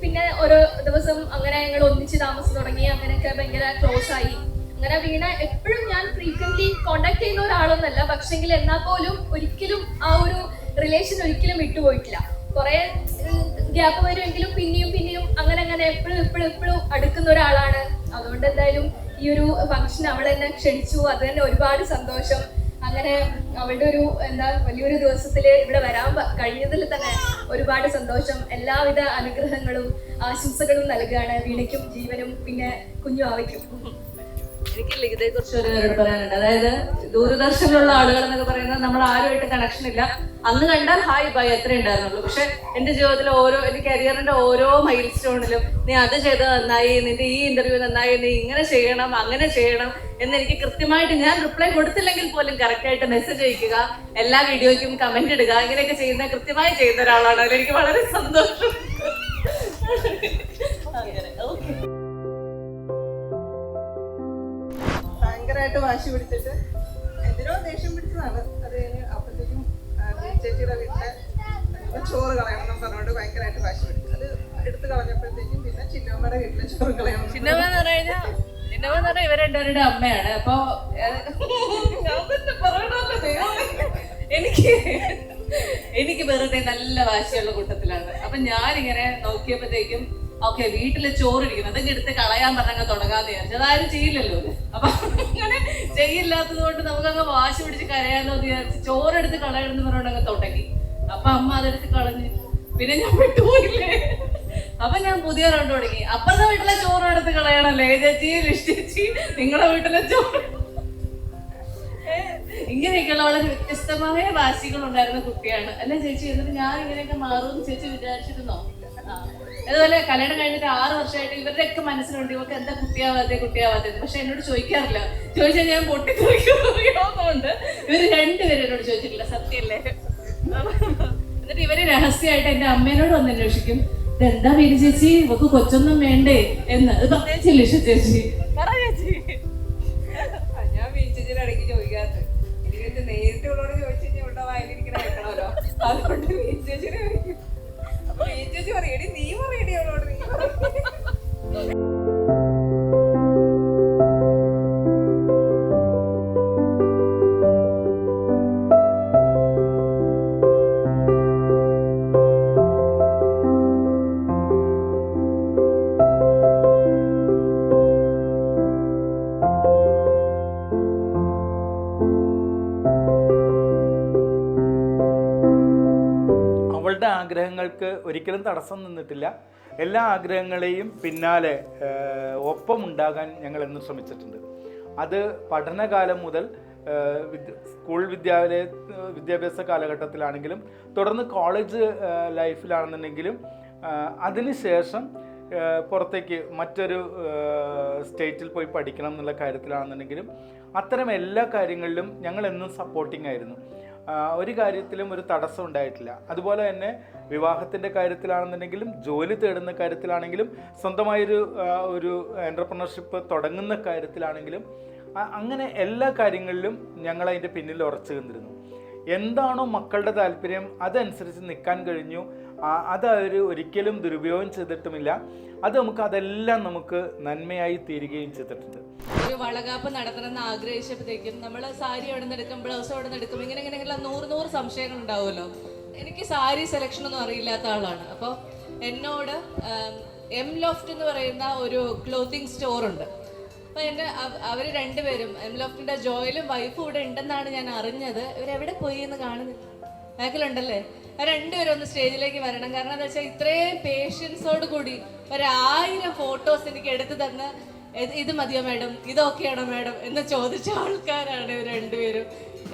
പിന്നെ ഓരോ ദിവസം അങ്ങനെ ഞങ്ങൾ ഒന്നിച്ച് താമസം തുടങ്ങി. അങ്ങനെയൊക്കെ ഭയങ്കര ക്ലോസ് ആയി. അങ്ങനെ വീണ എപ്പോഴും ഞാൻ ഫ്രീക്വന്റ്ലി കോണ്ടാക്ട് ചെയ്യുന്ന ഒരാളൊന്നല്ല. പക്ഷെങ്കിൽ എന്നാൽ പോലും ഒരിക്കലും ആ ഒരു റിലേഷൻ ഒരിക്കലും വിട്ടുപോയിട്ടില്ല. കുറെ ഗ്യാപ്പ് വരുമെങ്കിലും പിന്നെയും അങ്ങനെ എപ്പോഴും അടുക്കുന്ന ഒരാളാണ്. അതുകൊണ്ട് എന്തായാലും ഈ ഒരു ഫംഗ്ഷൻ അവൾ എന്നെ ക്ഷണിച്ചു. അത് തന്നെ ഒരുപാട് സന്തോഷം. അങ്ങനെ അവളുടെ ഒരു വലിയൊരു ദിവസത്തില് ഇവിടെ വരാൻ കഴിഞ്ഞതിൽ തന്നെ ഒരുപാട് സന്തോഷം. എല്ലാവിധ അനുഗ്രഹങ്ങളും ആശംസകളും നൽകുകയാണ് വീണയ്ക്കും ജീവനും പിന്നെ കുഞ്ഞു ആവയ്ക്കും. എനിക്കില്ല ഇതേക്കുറിച്ച് ഒരു കാര്യം പറയാനുണ്ട്. അതായത് ദൂരദർശനിലുള്ള ആളുകൾ എന്നൊക്കെ പറയുന്നത് നമ്മൾ ആരുമായിട്ട് കണക്ഷൻ ഇല്ല. അന്ന് കണ്ടാൽ ഹായ് ബൈ അത്രേ ഉണ്ടായിരുന്നുള്ളൂ. പക്ഷെ എന്റെ ജീവിതത്തിലെ എന്റെ കരിയറിന്റെ ഓരോ മൈൽ സ്റ്റോണിലും നീ അത് ചെയ്ത് നന്നായി, നിന്റെ ഈ ഇന്റർവ്യൂ നന്നായി, നീ ഇങ്ങനെ ചെയ്യണം അങ്ങനെ ചെയ്യണം എന്ന് എനിക്ക് കൃത്യമായിട്ട് ഞാൻ റിപ്ലൈ കൊടുത്തില്ലെങ്കിൽ പോലും കറക്റ്റായിട്ട് മെസ്സേജ് അയക്കുക, എല്ലാ വീഡിയോയ്ക്കും കമന്റ് ഇടുക, ഇങ്ങനെയൊക്കെ ചെയ്യുന്ന കൃത്യമായി ചെയ്യുന്ന ഒരാളാണ്. അതിലെനിക്ക് വളരെ സന്തോഷം. ഭയങ്കരമായിട്ട് വാശി പിടിച്ചിട്ട് എന്തിനോ ദേഷ്യം പിടിച്ചതാണ്. അത് കഴിഞ്ഞ് അപ്പോഴത്തേക്കും ചേച്ചിയുടെ വീട്ടിലെ ചോറ് കളയണം എന്ന് പറഞ്ഞുകൊണ്ട് ഭയങ്കരമായിട്ട് വാശി പിടിച്ചു. അത് എടുത്ത് കളഞ്ഞപ്പോഴത്തേക്കും പിന്നെ ചിന്നമ്മയുടെ വീട്ടിലെ ചോറ് കളയണം. ചിന്നമ്മ എന്ന് പറഞ്ഞാൽ ഇവർ രണ്ടുപേരുടെ അമ്മയാണ്. അപ്പൊ എനിക്ക് വെറുതെ നല്ല വാശിയുള്ള കൂട്ടത്തിലാണ്. അപ്പൊ ഞാനിങ്ങനെ നോക്കിയപ്പോഴത്തേക്കും ഓക്കെ വീട്ടിലെ ചോറിരിക്കുന്നു, അതൊക്കെ എടുത്ത് കളയാൻ പറഞ്ഞങ്ങ് തുടങ്ങാന്ന് വിചാരിച്ചു. അതാരും ചെയ്യില്ലല്ലോ. അപ്പൊ അങ്ങനെ ചെയ്യില്ലാത്തത് കൊണ്ട് നമുക്കങ്ങ് വാശി പിടിച്ച് കരയാലോ എന്ന് വിചാരിച്ച് ചോറെടുത്ത് കളയണമെന്ന് പറഞ്ഞോണ്ടങ്ങ് തുടങ്ങി. അപ്പൊ അമ്മ അതെടുത്ത് കളഞ്ഞു. പിന്നെ ഞാൻ വിട്ടുപോയില്ലേ. അപ്പൊ ഞാൻ പുതിയ റൗണ്ട് തുടങ്ങി. അപ്പുറത്തെ വീട്ടിലെ ചോറ് എടുത്ത് കളയണല്ലേ ചേച്ചി, നിങ്ങളുടെ വീട്ടിലെ ചോറ്. ഇങ്ങനെയൊക്കെയുള്ള വളരെ വ്യത്യസ്തമായ വാശികൾ ഉണ്ടായിരുന്ന കുട്ടിയാണ് അല്ലെ ചേച്ചി? എന്നിട്ട് ഞാൻ ഇങ്ങനെയൊക്കെ മാറുമെന്ന് ചേച്ചി വിചാരിച്ചിരുന്നോ? അതുപോലെ കല്യാണം കഴിഞ്ഞിട്ട് 6 വർഷമായിട്ട് ഇവരുടെയൊക്കെ മനസ്സിലുണ്ട് ഇവർക്ക് എന്താ കുട്ടിയാവാത്തത്. പക്ഷെ എന്നോട് ചോദിക്കാറില്ല. ചോദിച്ചാൽ ഞാൻ പൊട്ടിത്തെറിക്കുന്നുണ്ട്. ഇവര് രണ്ടുപേരും എന്നോട് ചോദിച്ചിട്ടില്ല, സത്യല്ലേ? എന്നിട്ട് ഇവര് രഹസ്യമായിട്ട് എന്റെ അമ്മേനോട് വന്ന് അന്വേഷിക്കും, ഇതെന്താ വീട് ചേച്ചി, ഇവക്ക് കൊച്ചൊന്നും വേണ്ടേ എന്ന്. അത് പറഞ്ഞില്ല ചേച്ചി, ചേച്ചി. ഞാൻ വീഴ്ചേച്ചിയുടെ ഇടയ്ക്ക് ചോദിക്കാറുണ്ട്. എനിക്ക് നേരിട്ട് ഉള്ളവരോട് ചോദിച്ചു കഴിഞ്ഞാൽ ഇവിടെ വായിലിരിക്കണ കേൾക്കണമല്ലോ, അതുകൊണ്ട് വീഴ്ചേച്ചിനെ ചോദിക്കും. അപ്പൊ വീഴ്ചേച്ചി പറയടി, നീ പറയടി അവളോട്, നീ പറയടി. അവളുടെ ആഗ്രഹങ്ങൾക്ക് ഒരിക്കലും തടസ്സം നിന്നിട്ടില്ല. എല്ലാ ആഗ്രഹങ്ങളെയും പിന്നാലെ ഒപ്പം ഉണ്ടാകാൻ ഞങ്ങൾ എന്നും ശ്രമിച്ചിട്ടുണ്ട്. അത് പഠനകാലം മുതൽ സ്കൂൾ വിദ്യാഭ്യാസ കാലഘട്ടത്തിലാണെങ്കിലും തുടർന്ന് കോളേജ് ലൈഫിലാണെന്നുണ്ടെങ്കിലും അതിനുശേഷം പുറത്തേക്ക് മറ്റൊരു സ്റ്റേറ്റിൽ പോയി പഠിക്കണം എന്നുള്ള കാര്യത്തിലാണെന്നുണ്ടെങ്കിലും അത്തരം എല്ലാ കാര്യങ്ങളിലും ഞങ്ങൾ എന്നും സപ്പോർട്ടിംഗ് ആയിരുന്നു. ഒരു കാര്യത്തിലും ഒരു തടസ്സം ഉണ്ടായിട്ടില്ല. അതുപോലെ തന്നെ വിവാഹത്തിൻ്റെ കാര്യത്തിലാണെന്നുണ്ടെങ്കിലും ജോലി തേടുന്ന കാര്യത്തിലാണെങ്കിലും സ്വന്തമായൊരു എൻ്റർപ്രണർഷിപ്പ് തുടങ്ങുന്ന കാര്യത്തിലാണെങ്കിലും അങ്ങനെ എല്ലാ കാര്യങ്ങളിലും ഞങ്ങൾ അതിൻ്റെ പിന്നിൽ ഉറച്ചു നിന്നിരുന്നു. എന്താണോ മക്കളുടെ താല്പര്യം അതനുസരിച്ച് നിൽക്കാൻ കഴിഞ്ഞു. അത് അവർ ഒരിക്കലും ദുരുപയോഗം ചെയ്തിട്ടുമില്ല. അത് അതെല്ലാം നമുക്ക് നന്മയായി തീരുകയും ചെയ്തിട്ടുണ്ട്. ഒരു വളകാപ്പ് നടത്തണമെന്ന് ആഗ്രഹിച്ചപ്പോഴത്തേക്കും നമ്മൾ സാരി എവിടെ നിന്ന് എടുക്കും, ബ്ലൗസ് എവിടെ നിന്ന് എടുക്കും, ഇങ്ങനെ 100 സംശയങ്ങൾ ഉണ്ടാവുമല്ലോ. എനിക്ക് സാരി സെലക്ഷൻ ഒന്നും അറിയില്ലാത്ത ആളാണ്. അപ്പോൾ എന്നോട് എം ലോഫ്റ്റ് എന്ന് പറയുന്ന ഒരു ക്ലോത്തിങ് സ്റ്റോറുണ്ട്. അപ്പോൾ അവർ രണ്ടുപേരും, എം ലോഫ്റ്റിൻ്റെ ജോയിലും വൈഫും ഇവിടെ ഉണ്ടെന്നാണ് ഞാൻ അറിഞ്ഞത്. ഇവരെവിടെ പോയി എന്ന് കാണുന്നില്ല, ബാക്കിലുണ്ടല്ലേ. രണ്ടുപേരും ഒന്ന് സ്റ്റേജിലേക്ക് വരണം. കാരണം എന്താ വെച്ചാൽ ഇത്രയും പേഷ്യൻസോട് കൂടി 1000 ഫോട്ടോസ് എനിക്ക് എടുത്തു തന്ന് ഇത് മതിയോ മാഡം, ഇതൊക്കെയാണോ മാഡം എന്ന് ചോദിച്ച ആൾക്കാരാണ് ഇവർ രണ്ടുപേരും.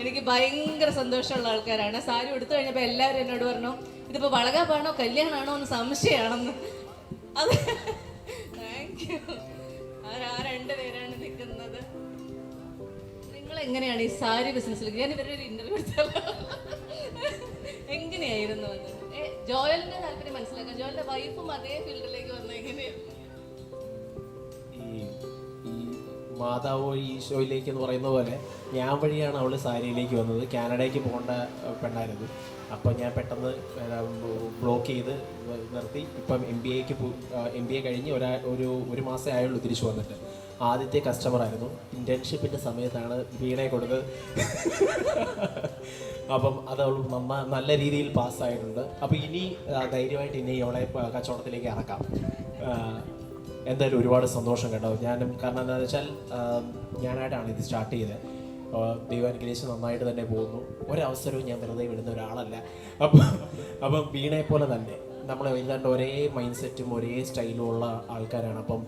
എനിക്ക് ഭയങ്കര സന്തോഷമുള്ള ആൾക്കാരാണ്. സാരി എടുത്തു കഴിഞ്ഞപ്പോൾ എല്ലാവരും എന്നോട് പറഞ്ഞു, ഇതിപ്പോൾ വളകാപ്പാണോ കല്യാണമാണോ എന്ന് സംശയമാണെന്ന്. അത് താങ്ക് യു. ആ രണ്ടുപേരാണ് നിൽക്കുന്നത്. നിങ്ങൾ എങ്ങനെയാണ് ഈ സാരി ബിസിനസ്സിലേക്ക്? ഞാൻ ഇവരുടെ ഒരു ഇന്റർവ്യൂ എടുത്തല്ലോ. എങ്ങനെയായിരുന്നു അത്? ജോയലിന്റെ താല്പര്യം മനസ്സിലാക്കാം. ജോയലിന്റെ വൈഫും അതേ ഫീൽഡിലേക്ക് വന്നത് എങ്ങനെയാണ്? ഈ മാതാവോ ഈ ഷോയിലേക്ക് എന്ന് പറയുന്ന പോലെ ഞാൻ വഴിയാണ് അവൾ സാരിയിലേക്ക് വന്നത്. കാനഡയ്ക്ക് പോകേണ്ട പെണ്ണായിരുന്നു. അപ്പോൾ ഞാൻ പെട്ടെന്ന് ബ്ലോക്ക് ചെയ്ത് നിർത്തി. ഇപ്പം MBA കഴിഞ്ഞ് ഒരു മാസമേ ആയുള്ളൂ തിരിച്ചു വന്നിട്ട്. ആദ്യത്തെ കസ്റ്റമറായിരുന്നു. ഇൻറ്റേൺഷിപ്പിൻ്റെ സമയത്താണ് വീണയെ കൊടുത്തത്. അപ്പം അത് അവൾ നല്ല രീതിയിൽ പാസ്സായിട്ടുണ്ട്. അപ്പോൾ ഇനി ധൈര്യമായിട്ട് ഇനി അവളെ കച്ചവടത്തിലേക്ക് ഇറക്കാം. എന്തായാലും ഒരുപാട് സന്തോഷം കേട്ടോ. ഞാനും കാരണം എന്താണെന്ന് വെച്ചാൽ ഞാനായിട്ടാണ് ഇത് സ്റ്റാർട്ട് ചെയ്തത്. ദൈവാനുഗ്രഹിച്ച് നന്നായിട്ട് തന്നെ പോകുന്നു. ഒരവസരവും ഞാൻ വെറുതെ വിടുന്ന ഒരാളല്ല. അപ്പം വീണയെ പോലെ തന്നെ നമ്മൾ ഏതാണ്ട് ഒരേ മൈൻഡ് സെറ്റും ഒരേ സ്റ്റൈലും ഉള്ള ആൾക്കാരാണ്. അപ്പം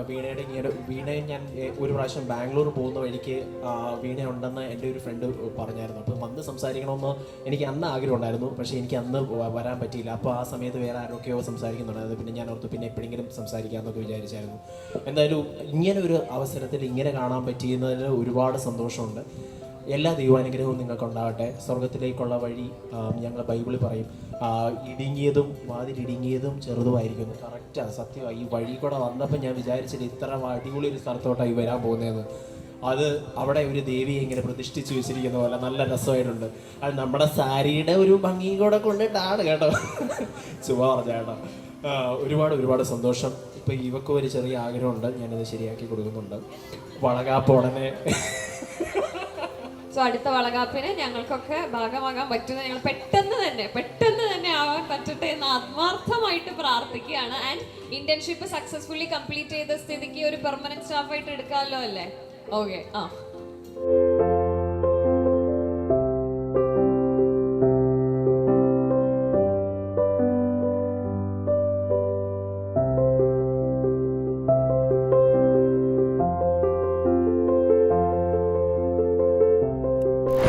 വീണയെ ഞാൻ ഒരു പ്രാവശ്യം ബാംഗ്ലൂർ പോകുന്ന വഴിക്ക് വീണ ഉണ്ടെന്ന് എൻ്റെ ഒരു ഫ്രണ്ട് പറഞ്ഞായിരുന്നു. അപ്പം വന്ന് സംസാരിക്കണമെന്ന് എനിക്ക് അന്ന് ആഗ്രഹം ഉണ്ടായിരുന്നു. പക്ഷേ എനിക്ക് അന്ന് വരാൻ പറ്റിയില്ല. അപ്പോൾ ആ സമയത്ത് വേറെ ആരൊക്കെയോ സംസാരിക്കുന്നുണ്ടായിരുന്നു. പിന്നെ ഞാൻ ഓർത്ത് പിന്നെ എപ്പോഴെങ്കിലും സംസാരിക്കാമെന്നൊക്കെ വിചാരിച്ചായിരുന്നു. എന്തായാലും ഇങ്ങനെ ഒരു അവസരത്തിൽ ഇങ്ങനെ കാണാൻ പറ്റിയതിന് ഒരുപാട് സന്തോഷമുണ്ട്. എല്ലാ ദൈവാനുഗ്രഹവും നിങ്ങൾക്കുണ്ടാകട്ടെ. സ്വർഗത്തിലേക്കുള്ള വഴി ഞങ്ങൾ ബൈബിളിൽ പറയും, വാതിലിടുങ്ങിയതും ചെറുതുമായിരിക്കുന്നു. കറക്റ്റാണ്, സത്യമാണ്. ഈ വഴി കൂടെ വന്നപ്പോൾ ഞാൻ വിചാരിച്ചില്ല ഇത്ര അടിപൊളി ഒരു സ്ഥലത്തോട്ടായി വരാൻ പോകുന്നതെന്ന്. അത് അവിടെ ഒരു ദേവിയെ ഇങ്ങനെ പ്രതിഷ്ഠിച്ച് വെച്ചിരിക്കുന്ന പോലെ നല്ല രസമായിട്ടുണ്ട്. അത് നമ്മുടെ സാരിയുടെ ഒരു ഭംഗി കൂടെ കൊണ്ടിട്ടാണ് കേട്ടോ. ചുമ്മാ പറഞ്ഞ കേട്ടോ. ഒരുപാട് സന്തോഷം. ഇപ്പം ഇവക്കും ഒരു ചെറിയ ആഗ്രഹമുണ്ട്, ഞാനത് ശരിയാക്കി കൊടുക്കുന്നുണ്ട്. വളകാപ്പ് ഉടനെ. സോ അടുത്ത വളകാപ്പിന് ഞങ്ങൾക്കൊക്കെ ഭാഗമാകാൻ പറ്റുന്ന ഞങ്ങൾ പെട്ടെന്ന് തന്നെ ആവാൻ പറ്റട്ടെ എന്ന് ആത്മാർത്ഥമായിട്ട് പ്രാർത്ഥിക്കുകയാണ്. ആൻഡ് ഇന്റേൺഷിപ്പ് സക്സസ്ഫുള്ളി കംപ്ലീറ്റ് ചെയ്ത സ്ഥിതിക്ക് ഒരു പെർമനന്റ് സ്റ്റാഫായിട്ട് എടുക്കാമല്ലോ അല്ലേ? ഓക്കെ.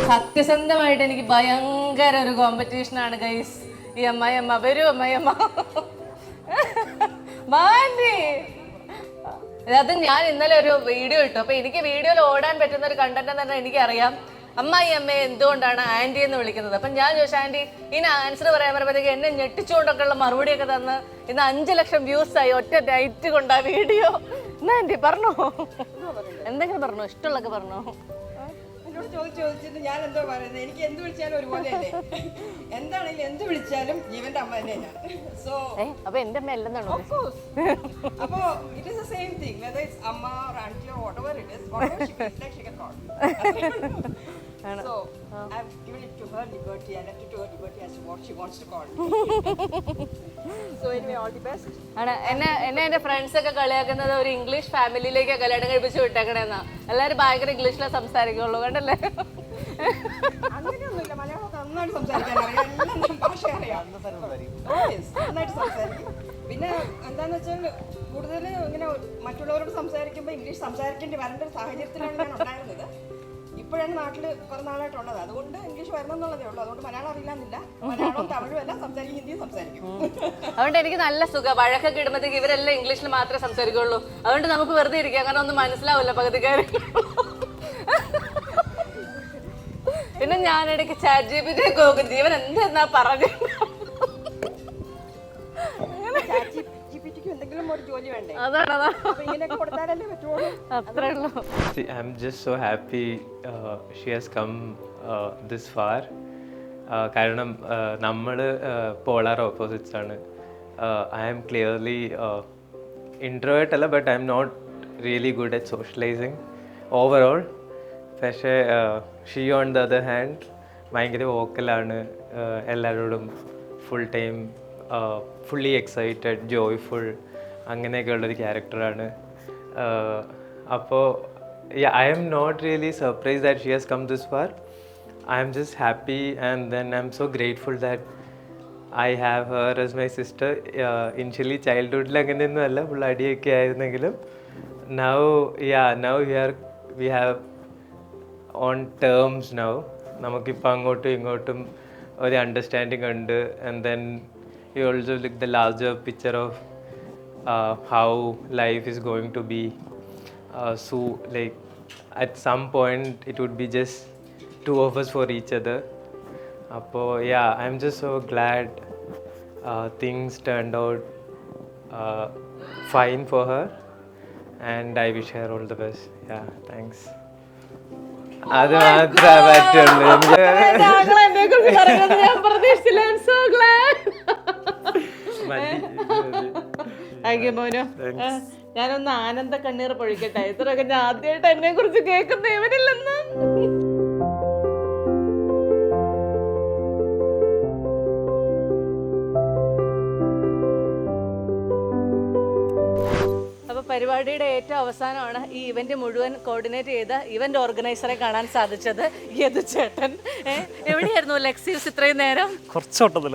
സത്യസന്ധമായിട്ട് എനിക്ക് ഭയങ്കര ഒരു കോമ്പറ്റീഷനാണ് ഗൈസ്. ഈ അമ്മായിയമ്മ വരൂ, അമ്മായിയമ്മ മാൻഡി. അത് ഞാൻ ഇന്നലെ ഒരു വീഡിയോ ഇട്ടു. അപ്പൊ എനിക്ക് വീഡിയോയിൽ ഓടാൻ പറ്റുന്ന ഒരു കണ്ടന്റ് എന്ന് പറഞ്ഞാൽ എനിക്കറിയാം അമ്മായി അമ്മയെ എന്തുകൊണ്ടാണ് ആന്റി എന്ന് വിളിക്കുന്നത്. അപ്പം ഞാൻ ചോദിച്ചു ആന്റി ഇതിന് ആൻസർ പറയാൻ പറയുമ്പോഴത്തേക്ക് എന്നെ ഞെട്ടിച്ചുകൊണ്ടൊക്കെ ഉള്ള മറുപടിയൊക്കെ തന്ന് ഇന്ന് 5 ലക്ഷം വ്യൂസ് ആയി ഒറ്റ നൈറ്റ് കൊണ്ട് ആ വീഡിയോ. എന്നാ ആന്റി പറഞ്ഞോ, എന്തെങ്കിലും പറഞ്ഞോ, ഇഷ്ടമുള്ളൊക്കെ പറഞ്ഞോ. എന്നോട് ചോദിച്ചിട്ട് ഞാൻ എന്തോ പറയുന്നത്, എനിക്ക് എന്ത് വിളിച്ചാലും ഒരുപോലെ അല്ലേ, എന്താണെങ്കിലും എന്ത് വിളിച്ചാലും ജീവന്റെ അമ്മ തന്നെ ഞാൻ. സോ അപ്പൊ എന്റെ അമ്മ അല്ലെന്നാണോ? അപ്പൊ it is the same thing whether it's അമ്മ or aunty or whatever it is, whatever she feels like she can call. So I've given it to her liberty. I left it to her liberty as to what she wants to call me. So anyway, all the best. എന്നെ എന്റെ friends ഒക്കെ കളിയാക്കുന്നത് ഒരു English ഫാമിലിയിലേക്ക് കല്യാണം കഴിപ്പിച്ച് വിട്ടേക്കണേന്നാ. എല്ലാരും ഭയങ്കര ഇംഗ്ലീഷിലെ സംസാരിക്കുള്ളൂ, കണ്ടല്ലേ? അങ്ങനെയൊന്നുമില്ല, മലയാളം നന്നായിട്ട് സംസാരിക്കാൻ അറിയാം, എല്ലാം ഭാഷ അറിയാം, നന്നായിട്ട് സംസാരിക്കും. പിന്നെ എന്താന്ന് വെച്ചാൽ കൂടുതൽ ഇങ്ങനെ മറ്റുള്ളവരോട് സംസാരിക്കുമ്പോൾ ഇംഗ്ലീഷ് സംസാരിക്കേണ്ടി വരേണ്ട ഒരു സാഹചര്യത്തിലാണ് ഞാൻ ഉണ്ടായിരുന്നത്. ഇപ്പോഴാണ് നാട്ടിൽ കുറേ നാളായിട്ടുള്ളത്, അതുകൊണ്ട് ഇംഗ്ലീഷ് വരണം എന്നുള്ളതേ ഉള്ളൂ. അതുകൊണ്ട് മലയാളം അറിയില്ലെന്നില്ല, മലയാളവും തമിഴും എല്ലാം സംസാരിക്കും, ഹിന്ദിയും സംസാരിക്കും. അതുകൊണ്ട് എനിക്ക് നല്ല സുഖം. വഴക്കൊക്കെ ഇടുമ്പോഴത്തേക്ക് ഇവരെല്ലാം ഇംഗ്ലീഷിൽ മാത്രമേ സംസാരിക്കുള്ളൂ. അതുകൊണ്ട് നമുക്ക് വെറുതെ ഇരിക്കാം, കാരണം ഒന്നും മനസ്സിലാവില്ല പകുതിക്കാർ. പിന്നെ ഞാനിടയ്ക്ക് ചാറ്റ് GPT നോക്കും, ജീവൻ എന്താ പറഞ്ഞു. I'm just so happy she has come this far. കാരണം നമ്മൾ പോളാർ ഓപ്പോസിറ്റ്സ് ആണ്. ഐ ആം ക്ലിയർലി ഇൻട്രോവേർട്ട് അല്ല, but I am not really good at socialising overall. പക്ഷേ she on the other hand ഭയങ്കര വോക്കലാണ്, എല്ലാവരോടും full time fully excited, joyful, അങ്ങനെയൊക്കെയുള്ളൊരു ക്യാരക്ടറാണ്. അപ്പോൾ I am not really surprise that she has come this far. I am just happy and then I am so grateful that I have her as my sister. Initially ചൈൽഡ്ഹുഡിൽ അങ്ങനെയൊന്നും അല്ല, full അടിയൊക്കെ ആയിരുന്നെങ്കിലും now we have on terms now. നമുക്കിപ്പോൾ അങ്ങോട്ടും ഇങ്ങോട്ടും ഒരു understanding ഉണ്ട്. And then you also look the larger picture of how life is going to be. So like at some point it would be just two of us for each other. Appo yeah, I'm just so glad things turned out fine for her, and I wish her all the best. Yeah, thanks. അത് മാത്രമേ പറ്റുള്ളൂ. ഞാൻ പ്രതീക്ഷിച്ചില്ല. I'm so glad. ഞാനൊന്ന് ആനന്ദ കണ്ണീർ പൊഴിക്കട്ടെ. ഇത്രയൊക്കെ ഞാൻ ആദ്യമായിട്ട് എന്നെ കുറിച്ച് കേൾക്കുന്ന ഇവനില്ലെന്ന്. പരിപാടിയുടെ ഏറ്റവും അവസാനമാണ് ഈ ഇവന്റ് മുഴുവൻ കോർഡിനേറ്റ് ചെയ്ത ഇവന്റ് ഓർഗനൈസറെ കാണാൻ സാധിച്ചത്. യദുചേട്ടൻ എവിടെയായിരുന്നു ലെക്സിയസ് ഇത്രയും നേരം?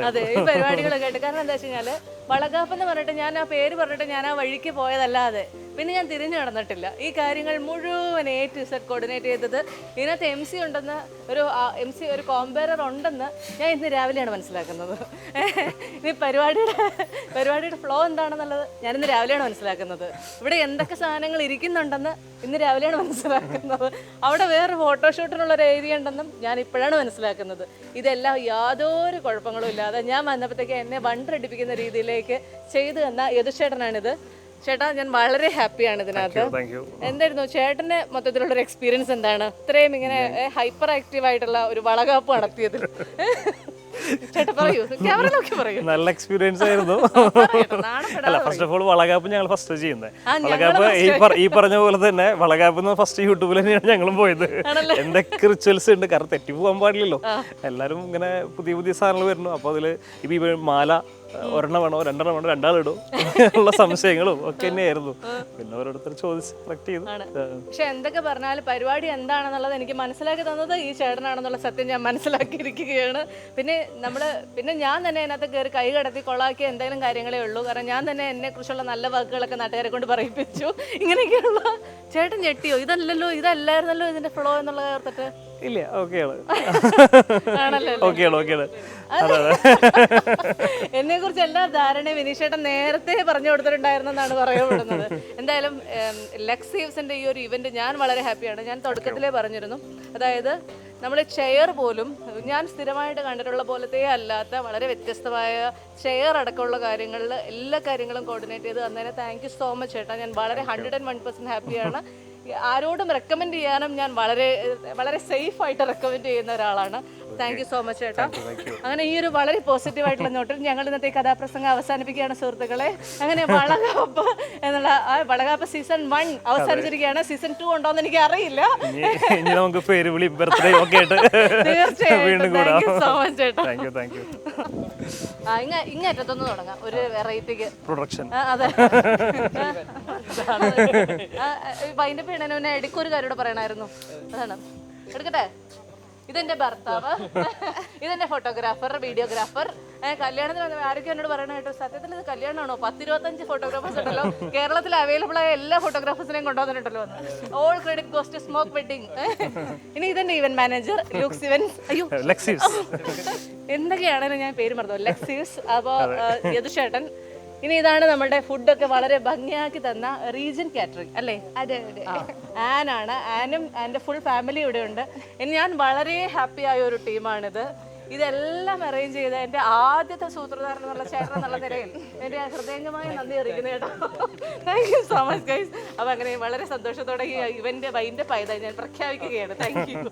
അതെ, ഈ പരിപാടികളൊക്കെ ആയിട്ട്. കാരണം എന്താ വെച്ച് കഴിഞ്ഞാല് വളകാപ്പ് എന്ന് പറഞ്ഞിട്ട് ഞാൻ ആ പേര് പറഞ്ഞിട്ട് ഞാൻ ആ വഴിക്ക് പോയതല്ലാതെ പിന്നെ ഞാൻ തിരിഞ്ഞു നടന്നിട്ടില്ല. ഈ കാര്യങ്ങൾ മുഴുവൻ A to Z കോർഡിനേറ്റ് ചെയ്തത് ഇതിനകത്ത് MC ഉണ്ടെന്ന്, ഒരു കോമ്പയറർ ഉണ്ടെന്ന് ഞാൻ ഇന്ന് രാവിലെയാണ് മനസ്സിലാക്കുന്നത്. ഇനി പരിപാടിയുടെ ഫ്ലോ എന്താണെന്നുള്ളത് ഞാൻ ഇന്ന് രാവിലെയാണ് മനസ്സിലാക്കുന്നത്. ഇവിടെ എന്തൊക്കെ സാധനങ്ങൾ ഇരിക്കുന്നുണ്ടെന്ന് ഇന്ന് രാവിലെയാണ് മനസ്സിലാക്കുന്നത്. അവിടെ വേറെ ഫോട്ടോഷൂട്ടിനുള്ളൊരു ഏരിയ ഉണ്ടെന്നും ഞാൻ ഇപ്പോഴാണ് മനസ്സിലാക്കുന്നത്. ഇതെല്ലാം യാതൊരു കുഴപ്പങ്ങളും ഇല്ലാതെ ഞാൻ വന്നപ്പോഴത്തേക്ക് എന്നെ വണ്ടടിപ്പിക്കുന്ന രീതിയിലേക്ക് ചെയ്തു തന്ന യദുചേട്ടനാണിത്. ചേട്ടാ, ഞാൻ വളരെ ഹാപ്പിയാണ് ഇതിനകത്ത്. എന്തായിരുന്നു ചേട്ടന്റെ മൊത്തത്തിലുള്ള എക്സ്പീരിയൻസ് എന്താണ് ഇത്രയും ഇങ്ങനെ ഹൈപ്പർ ആക്റ്റീവ് ആയിട്ടുള്ള ഒരു വളകാപ്പ് നടത്തിയതിൽ? ചേട്ടാ പറയൂ, ക്യാമറ നോക്കി പറയൂ. നല്ല എക്സ്പീരിയൻസ് ആയിരുന്നു. അല്ല, ഫസ്റ്റ് ഓഫ് ഓൾ വളകാപ്പ് ഞങ്ങൾ ഫസ്റ്റ് ചെയ്യുന്നത്. വളകാപ്പ് ഈ പറഞ്ഞ പോലെ തന്നെ വളകാപ്പ് ഫസ്റ്റ് യൂട്യൂബിൽ തന്നെയാണ് ഞങ്ങളും പോയത്. എന്തൊക്കെ റിച്വൽസ് ഉണ്ട്, കാരണം തെറ്റി പോകാൻ പാടില്ലല്ലോ. എല്ലാവരും ഇങ്ങനെ പുതിയ പുതിയ സാധനങ്ങൾ വരുന്നു. അപ്പോൾ അതിൽ ഇപ്പം ഈ മാല ഒരെണ്ണം വേണോ രണ്ടെണ്ണം വേണോ രണ്ടാളിടും ഉള്ള സംശയങ്ങളും ഒക്കെ തന്നെയായിരുന്നു. പിന്നെ ഓരോരുത്തർ ചോദിച്ച് സെലക്ട് ചെയ്തു. പക്ഷെ എന്തൊക്കെ പറഞ്ഞാലും പരിപാടി എന്താണെന്നുള്ളത് എനിക്ക് മനസ്സിലാക്കി തന്നത് ഈ ചേട്ടനാണെന്നുള്ള സത്യം ഞാൻ മനസ്സിലാക്കിയിരിക്കുകയാണ്. പിന്നെ ഞാൻ തന്നെ അതിനകത്ത് കയറി കൈ കടത്തി കൊളാക്കിയ എന്തെങ്കിലും കാര്യങ്ങളേ ഉള്ളൂ. കാരണം ഞാൻ തന്നെ എന്നെ കുറിച്ചുള്ള നല്ല വാക്കുകളൊക്കെ നാട്ടുകാരെ കൊണ്ട് പറയിപ്പിച്ചു. ഇങ്ങനെയൊക്കെയുള്ള ചേട്ടൻ ഞെട്ടിയോ? ഇതല്ലായിരുന്നല്ലോ ഇതിന്റെ ഫ്ലോ എന്നുള്ള ഓർത്തിട്ട് ഇല്ല ഓക്കെയാണ് ആണല്ലോ ഓക്കെയാണ് അതെ അതെ എന്നെ കുറിച്ച് എല്ലാ ധാരണയും വിനീഷേട്ടൻ നേരത്തെ പറഞ്ഞു കൊടുത്തിട്ടുണ്ടായിരുന്നെന്നാണ് പറയപ്പെടുന്നത്. എന്തായാലും ലെക്സീവ്സിന്റെ ഈ ഒരു ഇവന്റ് ഞാൻ വളരെ ഹാപ്പിയാണ്. ഞാൻ തുടക്കത്തിലേ പറഞ്ഞിരുന്നു, അതായത് നമ്മൾ ചെയർ പോലും ഞാൻ സ്ഥിരമായിട്ട് കണ്ടിട്ടുള്ള പോലത്തെ അല്ലാത്ത വളരെ വ്യത്യസ്തമായ ചെയർ അടക്കമുള്ള കാര്യങ്ങളിൽ എല്ലാ കാര്യങ്ങളും കോർഡിനേറ്റ് ചെയ്ത് തന്നതിന് താങ്ക് യു സോ മച്ച് ചേട്ടാ. ഞാൻ വളരെ 101% ഹാപ്പിയാണ്. ആരോടും റെക്കമെൻഡ് ചെയ്യാനും ഞാൻ വളരെ വളരെ സേഫ് ആയിട്ട് റെക്കമെൻഡ് ചെയ്യുന്ന ഒരാളാണ്. താങ്ക് യു സോ മച്ച് ചേട്ടാ. അങ്ങനെ ഈ ഒരു വളരെ പോസിറ്റീവ് ആയിട്ടുള്ള നോട്ടിൽ ഞങ്ങൾ ഇന്നത്തെ കഥാപ്രസംഗം അവസാനിപ്പിക്കുകയാണ് സുഹൃത്തുക്കളെ. അങ്ങനെ വളകാപ്പ് എന്നുള്ള വളകാപ്പ് സീസൺ 1 അവസാനിച്ചിരിക്കുകയാണ്. സീസൺ 2 ഉണ്ടോന്ന് എനിക്ക് അറിയില്ല. ഇനി നമുക്ക് പേര് വിളി ബർത്ത്ഡേ ഒക്കെ ആയിട്ട് വീണ്ടും കൂടാം. താങ്ക് യു സോ മച്ച് ചേട്ടാ. താങ്ക് യു ഇങ്ങേറ്റത്തൊന്ന് തുടങ്ങാം ഒരു വെറൈറ്റിക്ക് പ്രൊഡക്ഷൻ. അതെ വൈൻഡപ്പ് ചെയ്യണതിന് മുന്നേ ഇടയ്ക്കൊരു കാര്യം പറയണമായിരുന്നു. അതാണ് എടുക്കട്ടെ. ഇതെന്റെ ഭർത്താവ്, ഇതെന്റെ ഫോട്ടോഗ്രാഫർ, വീഡിയോഗ്രാഫർ. കല്യാണത്തിന് ആരൊക്കെ എന്നോട് പറയണ കേട്ടോ, സത്യത്തിൽ ഇത് കല്യാണമാണോ? 10-25 ഫോട്ടോഗ്രാഫേഴ്സ് ഉണ്ടല്ലോ കേരളത്തിൽ അവൈലബിൾ ആയ എല്ലാ ഫോട്ടോഗ്രാഫേഴ്സിനെയും കൊണ്ടുവന്നിട്ടുണ്ടല്ലോ. All credit goes to Smoke Wedding. ഇനി ഇതെന്റെ ഇവന്റ് മാനേജർ ലൂക്സ് ഇവന്റ്സ്. അയ്യോ എന്തൊക്കെയാണെന്ന് ഞാൻ പേര് മറന്നു. ലെക്സീവ്സ്. അപ്പോൾ യദുശേട്ടൻ. ഇനി ഇതാണ് നമ്മുടെ ഫുഡൊക്കെ വളരെ ഭംഗിയാക്കി തന്ന റീജൻ കാറ്ററിംഗ് അല്ലേ? അതെ അതെ. ആനാണ്. ആനും എൻ്റെ ഫുൾ ഫാമിലി ഇവിടെ ഉണ്ട്. ഞാൻ വളരെ ഹാപ്പി ആയ ഒരു ടീമാണിത്. ഇതെല്ലാം അറേഞ്ച് ചെയ്ത എൻ്റെ ആദ്യത്തെ സൂത്രധാരൻ എന്നുള്ള ചേട്ടൻ എന്നുള്ള നിലയിൽ എൻ്റെ ഹൃദയംഗമായി നന്ദി അറിയിക്കുന്നു കേട്ടോ. Thank you so much guys. അപ്പോൾ അങ്ങനെ വളരെ സന്തോഷത്തോടെ ഈ ഇവൻ്റെ വൈൻഡപ്പ് ആയതായി ഞാൻ പ്രഖ്യാപിക്കുകയാണ്. Thank you.